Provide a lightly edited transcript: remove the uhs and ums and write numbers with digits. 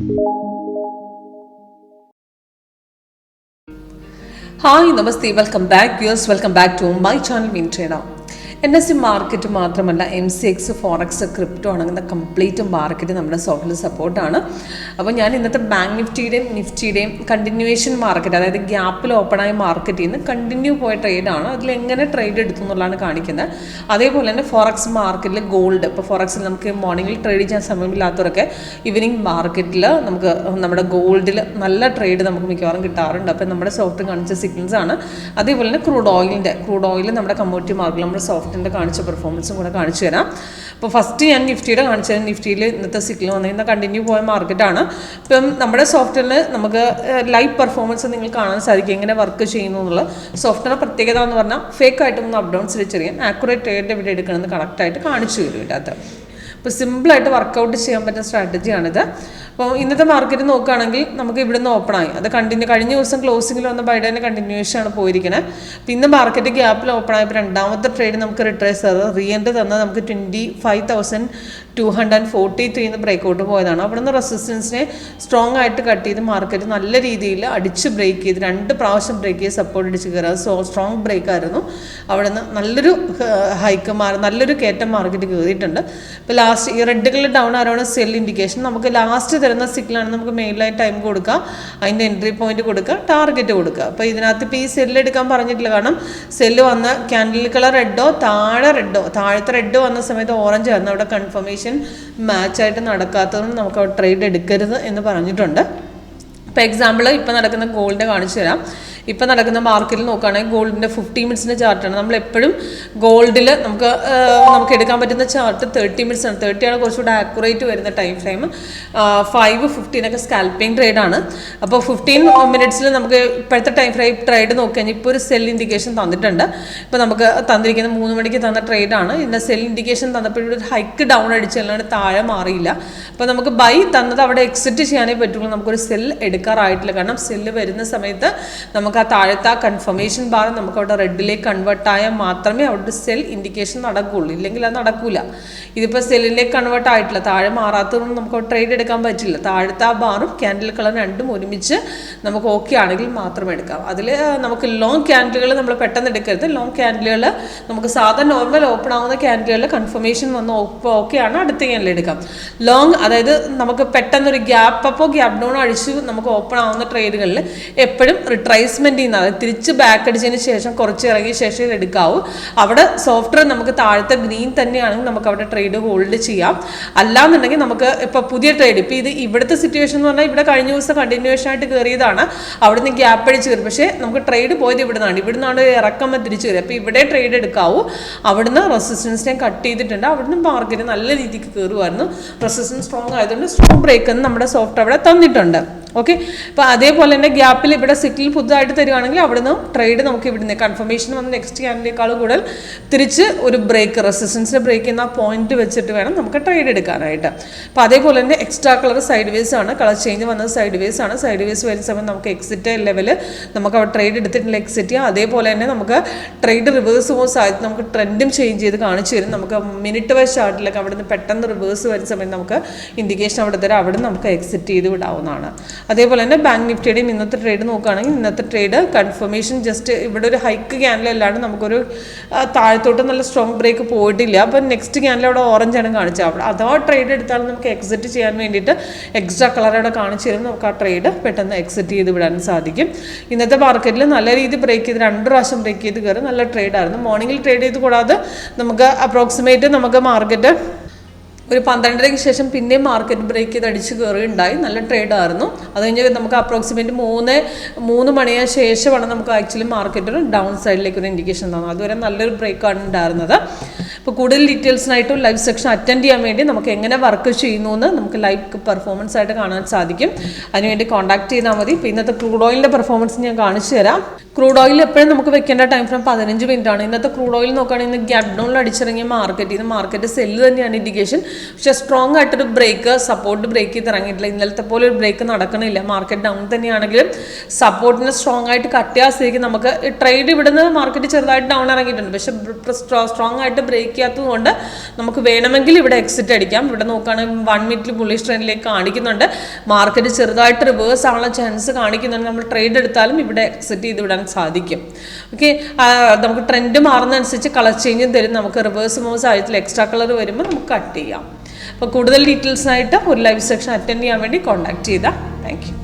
Hi, Namaste, welcome back viewers, welcome back to my channel Vintrader. NSE market മാത്രമല്ല MCX, forex, crypto അടങ്ങുന്ന complete market നമ്മുടെ software സപ്പോർട്ടാണ്. അപ്പോൾ ഞാൻ ഇന്നത്തെ ബാങ്ക് നിഫ്റ്റിയുടെയും കണ്ടിന്യൂവേഷൻ മാർക്കറ്റ്, അതായത് ഗ്യാപ്പിൽ ഓപ്പണായ മാർക്കറ്റിൽ നിന്ന് കണ്ടിന്യൂ പോയ ട്രേഡാണ്. അതിൽ എങ്ങനെ ട്രേഡ് എടുത്തു എന്നുള്ളതാണ് കാണിക്കുന്നത്. അതേപോലെ തന്നെ ഫോറക്സ് മാർക്കറ്റിൽ ഗോൾഡ്, ഇപ്പോൾ ഫോറക്സിൽ നമുക്ക് മോർണിംഗിൽ ട്രേഡ് ചെയ്യാൻ സമയമില്ലാത്തവരൊക്കെ ഈവനിങ് മാർക്കറ്റിൽ നമുക്ക് നമ്മുടെ ഗോൾഡിൽ നല്ല ട്രേഡ് നമുക്ക് മിക്കവാറും കിട്ടാറുണ്ട്. അപ്പോൾ നമ്മുടെ സോഫ്റ്റ്വെയർ കാണിച്ച സിഗ്നൽസ് ആണ്. അതേപോലെ തന്നെ ക്രൂഡ് ഓയിൽ നമ്മുടെ കമ്മോഡിറ്റി മാർക്കറ്റിൽ നമ്മുടെ സോഫ്റ്റിൻ്റെ കാണിച്ച പെർഫോമൻസും കൂടെ കാണിച്ചു തരാം. അപ്പോൾ ഫസ്റ്റ് ഞാൻ നിഫ്റ്റിയുടെ കാണിച്ചു തരാം. നിഫ്റ്റിയിൽ ഇന്നത്തെ സിഗ്നൽ വന്നിരുന്ന കണ്ടിന്യൂ പോയ മാർക്കറ്റാണ്. ഇപ്പം നമ്മുടെ സോഫ്റ്റ്വെയറിൽ നമുക്ക് ലൈവ് പെർഫോമൻസ് നിങ്ങൾ കാണാൻ സാധിക്കും, എങ്ങനെ വർക്ക് ചെയ്യുന്നു എന്നുള്ള. സോഫ്റ്റ്വെയർ പ്രത്യേകത എന്ന് പറഞ്ഞാൽ ഫേക്ക് ആയിട്ടൊന്നും അപ്പ് ഡൗൺസ് ചെറിയാൻ ആക്യുറേറ്റ് ട്രേഡ് എവിടെ എടുക്കണമെന്ന് കറക്റ്റായിട്ട് കാണിച്ചു തരും ഇതിനകത്ത്. അപ്പോൾ സിമ്പിളായിട്ട് വർക്കൗട്ട് ചെയ്യാൻ പറ്റുന്ന സ്ട്രാറ്റജിയാണിത്. അപ്പോൾ ഇന്നത്തെ മാർക്കറ്റ് നോക്കുകയാണെങ്കിൽ നമുക്ക് ഇവിടുന്ന് ഓപ്പണായി, അത് കഴിഞ്ഞ ദിവസം ക്ലോസിങ്ങിൽ വന്ന ബൈഡേൻ്റെ കണ്ടിന്യൂവേഷൻ ആണ് പോയിരിക്കുന്നത്. അപ്പോൾ ഇന്ന് മാർക്കറ്റ് ഗ്യാപ്പിൽ ഓപ്പണായപ്പോൾ രണ്ടാമത്തെ ട്രേഡ് നമുക്ക് റിട്രേസ് റീഎൻട്രി തന്നത് നമുക്ക് 25,243 ബ്രേക്കൗട്ട് പോയതാണ്. അവിടെ നിന്ന് റെസിസ്റ്റൻസിനെ സ്ട്രോങ് ആയിട്ട് കട്ട് ചെയ്ത് മാർക്കറ്റ് നല്ല രീതിയിൽ അടിച്ച് ബ്രേക്ക് ചെയ്ത് 2 പ്രാവശ്യം ബ്രേക്ക് ചെയ്ത് സപ്പോർട്ട് അടിച്ച് കയറുക. സ്ട്രോങ് ബ്രേക്ക് ആയിരുന്നു. അവിടെ നിന്ന് നല്ലൊരു നല്ലൊരു കയറ്റം മാർക്കറ്റ് കയറിയിട്ടുണ്ട്. ഇപ്പോൾ ലാസ്റ്റ് ഈ റെഡ് കളർ ഡൗൺ ആരാണ് സെൽ ഇൻഡിക്കേഷൻ. നമുക്ക് ലാസ്റ്റ് തരുന്ന സിഗ്നലാണ് നമുക്ക് മെയിലായി ടൈം കൊടുക്കുക, അതിൻ്റെ എൻട്രി പോയിന്റ് കൊടുക്കുക, ടാർഗറ്റ് കൊടുക്കുക. അപ്പോൾ ഇതിനകത്ത് ഇപ്പോൾ ഈ സെല്ല് എടുക്കാൻ പറഞ്ഞിട്ടില്ല, കാരണം സെല്ല് വന്ന ക്യാൻഡിൽ കളർ റെഡോ താഴത്തെ റെഡ് വന്ന സമയത്ത് ഓറഞ്ച് ആയിരുന്നു. അവിടെ കൺഫർമേഷൻ മാച്ചായിട്ട് നടക്കാത്തതുകൊണ്ട് നമുക്ക് അവിടെ ട്രേഡ് എടുക്കരുത് എന്ന് പറഞ്ഞിട്ടുണ്ട്. ഇപ്പോൾ എക്സാമ്പിൾ ഇപ്പോൾ നടക്കുന്ന ഗോൾഡ് കാണിച്ചു തരാം. ഇപ്പം നടക്കുന്ന മാർക്കറ്റിൽ നോക്കുകയാണെങ്കിൽ ഗോൾഡിൻ്റെ 50 മിനിറ്റ്സിൻ്റെ ചാർട്ടാണ്. നമ്മളെപ്പോഴും ഗോൾഡിൽ നമുക്ക് എടുക്കാൻ പറ്റുന്ന ചാർട്ട് 30 മിനിറ്റ്സ് ആണ്. 30 ആണ് കുറച്ചുകൂടെ ആക്യുറേറ്റ് വരുന്ന ടൈം ഫ്രെയിം. 5-15 സ്കാൽപ്പിംഗ് ട്രേഡാണ്. അപ്പോൾ 15 മിനിറ്റ്സിൽ നമുക്ക് ഇപ്പോഴത്തെ ടൈം ഫ്രെയിം ട്രേഡ് നോക്കിക്കഴിഞ്ഞാൽ ഇപ്പോൾ ഒരു സെൽ ഇൻഡിക്കേഷൻ തന്നിട്ടുണ്ട്. ഇപ്പോൾ നമുക്ക് തന്നിരിക്കുന്ന 3 മണിക്ക് തന്ന ട്രേഡാണ്. ഇതിൻ്റെ സെൽ ഇൻഡിക്കേഷൻ തന്നപ്പോൾ ഇവിടെ ഒരു ഹൈക്ക് ഡൗൺ അടിച്ചല്ലാണ്ട് താഴെ മാറിയില്ല. അപ്പോൾ നമുക്ക് ബൈ തന്നത് അവിടെ എക്സിറ്റ് ചെയ്യാനേ പറ്റുള്ളൂ. നമുക്കൊരു സെൽ എടുക്കാറായിട്ടില്ല, കാരണം സെല്ല് വരുന്ന സമയത്ത് നമുക്ക് ആ താഴത്തെ കൺഫർമേഷൻ ബാർ നമുക്ക് അവിടെ റെഡിലേക്ക് കൺവേർട്ടായാൽ മാത്രമേ അവിടെ സെൽ ഇൻഡിക്കേഷൻ നടക്കുകയുള്ളൂ, ഇല്ലെങ്കിൽ അത് നടക്കില്ല. ഇതിപ്പോൾ സെല്ലിലേക്ക് കൺവേർട്ട് ആയിട്ടില്ല, താഴെ മാറാത്തതുകൊണ്ട് നമുക്ക് ട്രേഡ് എടുക്കാൻ പറ്റില്ല. താഴത്തെ ആ ബാറും ക്യാൻഡിൽ കളർ രണ്ടും ഒരുമിച്ച് നമുക്ക് ഓക്കെ ആണെങ്കിൽ മാത്രം എടുക്കാം. അതിൽ നമുക്ക് ലോങ് ക്യാൻഡിലുകൾ നമ്മൾ പെട്ടെന്ന് എടുക്കരുത്. ലോങ് ക്യാൻഡിലുകൾ നമുക്ക് സാധാരണ നോർമൽ ഓപ്പൺ ആവുന്ന ക്യാൻഡിലുകളിൽ കൺഫർമേഷൻ വന്ന് ഓക്കെയാണ് അടുത്ത ക്യാൻഡിൽ എടുക്കാം. ലോങ്, അതായത് നമുക്ക് പെട്ടെന്നൊരു ഗ്യാപ്പ് അപ്പോൾ ഗ്യാപ്പ് ഡൗൺ അടിച്ച് നമുക്ക് ഓപ്പൺ ആവുന്ന ട്രേഡുകളിൽ എപ്പോഴും റിട്രേസ്മെൻറ്റ് ചെയ്യുന്നത്, തിരിച്ച് ബാക്ക് അടിച്ചതിന് ശേഷം കുറച്ച് ഇറങ്ങിയ ശേഷം എടുക്കാവൂ. അവിടെ സോഫ്റ്റ്വെയർ നമുക്ക് താഴത്തെ ഗ്രീൻ തന്നെയാണെങ്കിൽ നമുക്ക് അവിടെ ട്രേഡ് ഹോൾഡ് ചെയ്യാം. അല്ലാന്നുണ്ടെങ്കിൽ നമുക്ക് ഇപ്പോൾ പുതിയ ട്രേഡ്, ഇപ്പോൾ ഇവിടുത്തെ സിറ്റുവേഷൻ എന്ന് പറഞ്ഞാൽ ഇവിടെ കഴിഞ്ഞ ദിവസം കണ്ടിന്യൂവേഷൻ ആയിട്ട് കയറിയതാണ്. അവിടെ നിന്ന് ഗ്യാപ്പ് അടിച്ച് കയറി, പക്ഷേ നമുക്ക് ട്രേഡ് പോയത് ഇവിടുന്നാണ് ഇറക്കം തിരിച്ച് കയറി. അപ്പോൾ ഇവിടെ ട്രേഡ് എടുക്കാവൂ. അവിടുന്ന് റെസിസ്റ്റൻസിനെ കട്ട് ചെയ്തിട്ടുണ്ട്. അവിടുന്ന് മാർക്കറ്റ് നല്ല രീതിക്ക് കയറുമായിരുന്നു. റെസിസ്റ്റൻസ് സ്ട്രോങ് ആയതുകൊണ്ട് സ്ട്രോങ് ബ്രേക്ക് എന്ന് നമ്മുടെ സോഫ്റ്റ്വെയർ അവിടെ തന്നിട്ടുണ്ട്. ഓക്കെ, അപ്പോൾ അതേപോലെ തന്നെ ഗ്യാപ്പിൽ ഇവിടെ സിറ്റിൽ പുതുതായിട്ട് തരുവാണെങ്കിൽ അവിടുന്ന് ട്രേഡ് നമുക്ക് ഇവിടുന്ന് കൺഫർമേഷൻ വന്ന് നെക്സ്റ്റ് ക്യാൻഡിനേക്കാളും കൂടുതൽ തിരിച്ച് ഒരു ബ്രേക്ക്, റെസിസ്റ്റൻസിനെ ബ്രേക്ക് ചെയ്യുന്ന പോയിന്റ് വെച്ചിട്ട് വേണം നമുക്ക് ട്രേഡ് എടുക്കാനായിട്ട്. അപ്പോൾ അതേപോലെ തന്നെ എക്സ്ട്രാ കളർ സൈഡ് വേസ് ആണ്, കളർ ചേഞ്ച് വന്നത് സൈഡ് വേസ് ആണ്. സൈഡ് വേസ് വരുന്ന സമയം നമുക്ക് എക്സിറ്റ് ലെവൽ നമുക്ക് അവിടെ ട്രേഡ് എടുത്തിട്ടുള്ള എക്സിറ്റ് ചെയ്യാം. അതേപോലെ തന്നെ നമുക്ക് ട്രേഡ് റിവേഴ്സ് പോകുന്ന സാധ്യത നമുക്ക് ട്രെൻഡും ചേഞ്ച് ചെയ്ത് കാണിച്ചു തരും. നമുക്ക് മിനിറ്റ് വൈസ് ചാർട്ടിലൊക്കെ അവിടെ നിന്ന് പെട്ടെന്ന് റിവേഴ്സ് വരുന്ന സമയം നമുക്ക് ഇൻഡിക്കേഷൻ അവിടെ തരാം, അവിടെ നമുക്ക് എക്സിറ്റ് ചെയ്ത് വിടാവുന്നതാണ്. അതേപോലെ തന്നെ ബാങ്ക് നിഫ്റ്റിയുടെയും ഇന്നത്തെ ട്രേഡ് നോക്കുകയാണെങ്കിൽ ഇന്നത്തെ ട്രേഡ് കൺഫർമേഷൻ ജസ്റ്റ് ഇവിടെ ഒരു ഹൈക്ക് ക്യാൻഡിലല്ലാണ്ട് നമുക്കൊരു താഴത്തോട്ട് നല്ല സ്ട്രോങ് ബ്രേക്ക് പോയിട്ടില്ല. അപ്പോൾ നെക്സ്റ്റ് ക്യാൻഡിൽ അവിടെ ഓറഞ്ചാണ് കാണിച്ചത്. അവിടെ അഥവാ ട്രേഡ് എടുത്താൽ നമുക്ക് എക്സിറ്റ് ചെയ്യാൻ വേണ്ടിയിട്ട് എക്സ്ട്രാ കളർ അവിടെ കാണിച്ചു തരും. നമുക്ക് ആ ട്രേഡ് പെട്ടെന്ന് എക്സിറ്റ് ചെയ്ത് വിടാൻ സാധിക്കും. ഇന്നത്തെ മാർക്കറ്റിൽ നല്ല രീതിയിൽ ബ്രേക്ക് ചെയ്ത് 2 പ്രാവശ്യം ബ്രേക്ക് ചെയ്ത് കയറി നല്ല ട്രേഡായിരുന്നു. മോർണിംഗിൽ ട്രേഡ് ചെയ്ത് കൂടാതെ നമുക്ക് അപ്രോക്സിമേറ്റ് നമുക്ക് മാർക്കറ്റ് ഒരു 12:30 ശേഷം പിന്നെയും മാർക്കറ്റ് ബ്രേക്ക് ചെയ്ത് അടിച്ച് കയറുകയുണ്ടായി. നല്ല ട്രേഡായിരുന്നു. അത് കഴിഞ്ഞ് നമുക്ക് അപ്രോക്സിമേറ്റ് 3 മണിക്ക് ശേഷമാണ് നമുക്ക് ആക്ച്വലി മാർക്കറ്റ് ഒരു ഡൗൺ സൈഡിലേക്ക് ഒരു ഇൻഡിക്കേഷൻ തന്നത്. അതുവരെ നല്ലൊരു ബ്രേക്കാണ് ഉണ്ടായിരുന്നത്. അപ്പോൾ കൂടുതൽ ഡീറ്റെയിൽസിനായിട്ടും ലൈവ് സെക്ഷൻ അറ്റൻഡ് ചെയ്യാൻ വേണ്ടി നമുക്ക് എങ്ങനെ വർക്ക് ചെയ്യുന്നു എന്ന് നമുക്ക് ലൈവ് പെർഫോമൻസ് ആയിട്ട് കാണാൻ സാധിക്കും. അതിനുവേണ്ടി കോൺടാക്ട് ചെയ്താൽ മതി. ഇപ്പോൾ ഇന്നത്തെ ക്രൂഡ് ഓയിലിൻ്റെ പെർഫോമൻസ് ഞാൻ കാണിച്ചു തരാം. ക്രൂഡ് ഓയിൽ എപ്പോഴും നമുക്ക് വെക്കേണ്ട ടൈം ഫ്രെയിം 15 മിനിറ്റ് ആണ്. ഇന്നത്തെ ക്രൂഡ് ഓയിൽ നോക്കുകയാണെങ്കിൽ ഇന്ന് ഗ്യാപ് ഡൗണിൽ അടിച്ചിറങ്ങിയ മാർക്കറ്റ് സെല്ല് തന്നെയാണ് ഇൻഡിക്കേഷൻ. പക്ഷേ സ്ട്രോങ് ആയിട്ടൊരു ബ്രേക്ക് സപ്പോർട്ട് ബ്രേക്ക് ചെയ്ത് ഇറങ്ങിയിട്ടില്ല. ഇന്നലത്തെ പോലെ ഒരു ബ്രേക്ക് നടക്കണില്ല. മാർക്കറ്റ് ഡൗൺ തന്നെയാണെങ്കിലും സപ്പോർട്ടിനെ സ്ട്രോങ് ആയിട്ട് കട്ട് ചെയ്യാൻ സ്ഥിതിക്ക് നമുക്ക് ട്രേഡ് ഇവിടുന്ന് മാർക്കറ്റ് ചെറുതായിട്ട് ഡൗൺ ഇറങ്ങിയിട്ടുണ്ട്. പക്ഷേ സ്ട്രോങ് ആയിട്ട് ബ്രേക്ക് ബ്രേക്കാത്തതുകൊണ്ട് നമുക്ക് വേണമെങ്കിൽ ഇവിടെ എക്സിറ്റ് അടിക്കാം. ഇവിടെ നോക്കുകയാണെങ്കിൽ 1 മിനിറ്റിൽ ബുള്ളിഷ് ട്രെൻഡിലേക്ക് കാണിക്കുന്നുണ്ട്. മാർക്കറ്റ് ചെറുതായിട്ട് റിവേഴ്സ് ആവാനുള്ള ചാൻസ് കാണിക്കുന്നുണ്ട്. നമ്മൾ ട്രേഡ് എടുത്താലും ഇവിടെ എക്സിറ്റ് ചെയ്ത് വിടാൻ സാധിക്കും. ഓക്കെ, നമുക്ക് ട്രെൻഡ് മാറുന്നതനുസരിച്ച് കളർ ചേഞ്ചും തരും. നമുക്ക് റിവേഴ്സ് മൂവ്സ് ആയതിൽ എക്സ്ട്രാ കളർ വരുമ്പോൾ നമുക്ക് കട്ട് ചെയ്യാം. അപ്പോൾ കൂടുതൽ ഡീറ്റെയിൽസിനായിട്ട് ഒരു ലൈവ് സെക്ഷൻ അറ്റൻഡ് ചെയ്യാൻ വേണ്ടി കോൺടാക്ട് ചെയ്താൽ. Thank you.